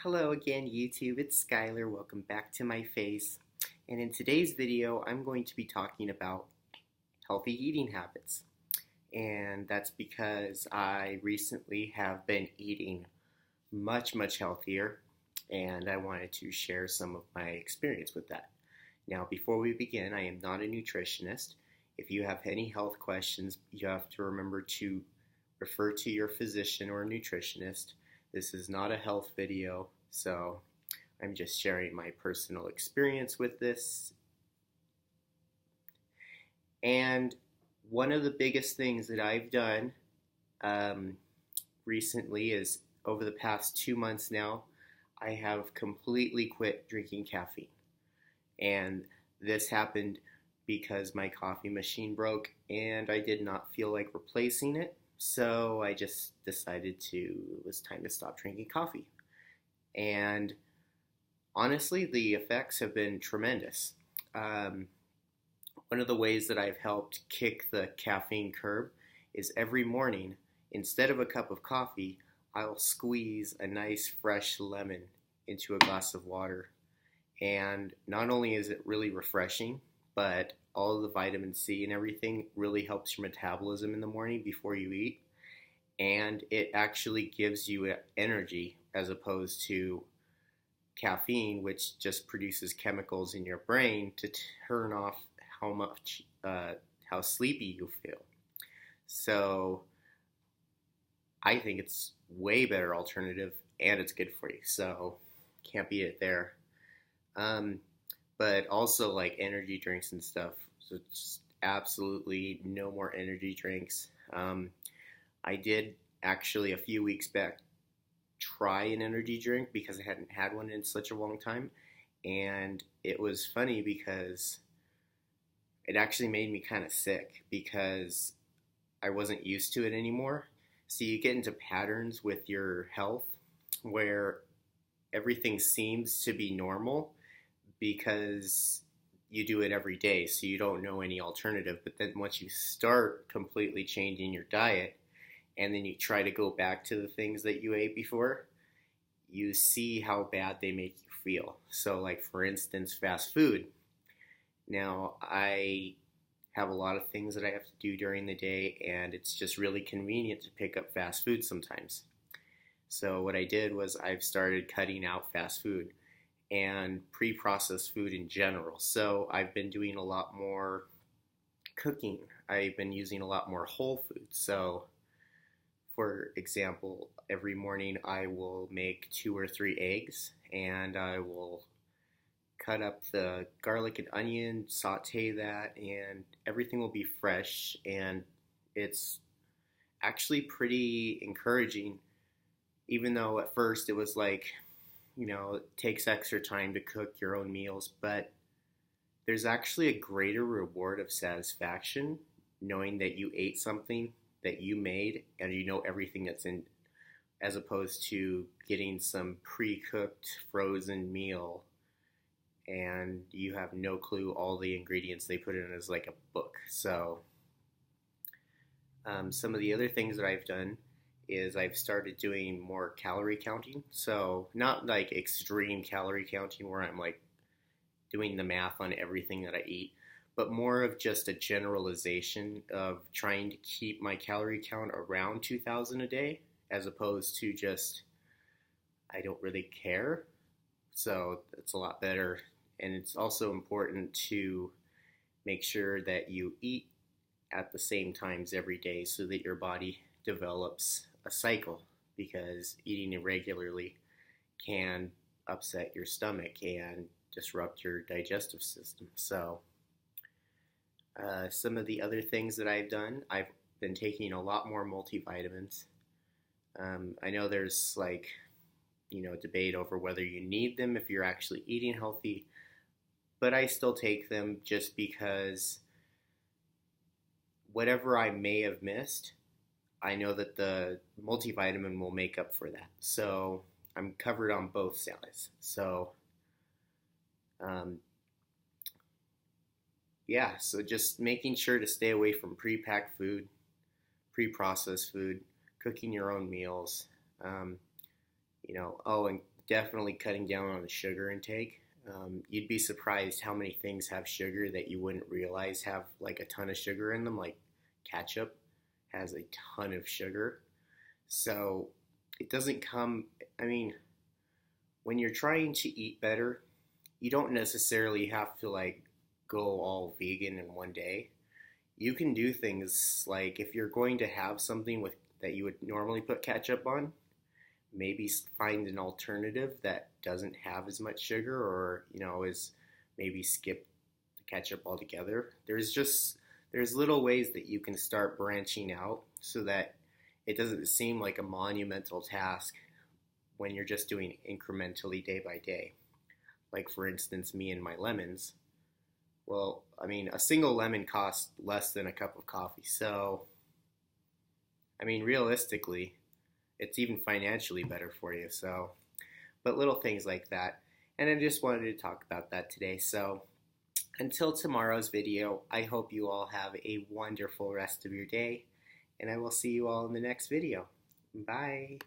Hello again, YouTube. It's Skylar. Welcome back to my face. And in today's video, I'm going to be talking about healthy eating habits. And that's because I recently have been eating much healthier, and I wanted to share some of my experience with that. Now, before we begin, I am not a nutritionist. If you have any health questions, you have to remember to refer to your physician or nutritionist. This is not a health video, so I'm just sharing my personal experience with this. And one of the biggest things that I've done recently is over the past 2 months now, I have completely quit drinking caffeine. And this happened because my coffee machine broke and I did not feel like replacing it. So I just decided it was time to stop drinking coffee. And honestly, the effects have been tremendous. One of the ways that I've helped kick the caffeine curb is every morning, instead of a cup of coffee, I'll squeeze a nice fresh lemon into a glass of water. And not only is it really refreshing, but all of the vitamin C and everything really helps your metabolism in the morning before you eat. And it actually gives you energy as opposed to caffeine, which just produces chemicals in your brain to turn off how sleepy you feel. So I think it's way better alternative, and it's good for you. So can't beat it there. But also like energy drinks and stuff. So just absolutely no more energy drinks. I did actually a few weeks back try an energy drink because I hadn't had one in such a long time. And it was funny because it actually made me kind of sick because I wasn't used to it anymore. So you get into patterns with your health where everything seems to be normal because you do it every day, so you don't know any alternative. But then once you start completely changing your diet and then you try to go back to the things that you ate before, you see how bad they make you feel. So like, for instance, fast food. Now, I have a lot of things that I have to do during the day, and it's just really convenient to pick up fast food sometimes. So what I did was I've started cutting out fast food and pre-processed food in general. So I've been doing a lot more cooking. I've been using a lot more whole foods. So for example, every morning I will make 2 or 3 eggs, and I will cut up the garlic and onion, saute that, and everything will be fresh. And it's actually pretty encouraging, even though at first it was like, it takes extra time to cook your own meals, but there's actually a greater reward of satisfaction knowing that you ate something that you made and you know everything that's in, as opposed to getting some pre-cooked frozen meal and you have no clue all the ingredients they put in as like a book. So some of the other things that I've done is I've started doing more calorie counting. So not like extreme calorie counting where I'm like doing the math on everything that I eat, but more of just a generalization of trying to keep my calorie count around 2,000 a day as opposed to just, I don't really care. So it's a lot better. And it's also important to make sure that you eat at the same times every day so that your body develops a cycle, because eating irregularly can upset your stomach and disrupt your digestive system. So some of the other things that I've done, I've been taking a lot more multivitamins. I know there's like, debate over whether you need them if you're actually eating healthy, but I still take them just because whatever I may have missed, I know that the multivitamin will make up for that. So I'm covered on both sides. So so just making sure to stay away from pre-packed food, pre-processed food, cooking your own meals, and definitely cutting down on the sugar intake. You'd be surprised how many things have sugar that you wouldn't realize have like a ton of sugar in them. Like ketchup has a ton of sugar. So it doesn't come, I mean, when you're trying to eat better, you don't necessarily have to like go all vegan in one day. You can do things like if you're going to have something with that you would normally put ketchup on, maybe find an alternative that doesn't have as much sugar, or is maybe skip the ketchup altogether. There's little ways that you can start branching out so that it doesn't seem like a monumental task when you're just doing incrementally day by day. Like for instance, me and my lemons. Well, I mean, a single lemon costs less than a cup of coffee. So, I mean, realistically, it's even financially better for you. So, but little things like that. And I just wanted to talk about that today. So, until tomorrow's video, I hope you all have a wonderful rest of your day. And I will see you all in the next video. Bye.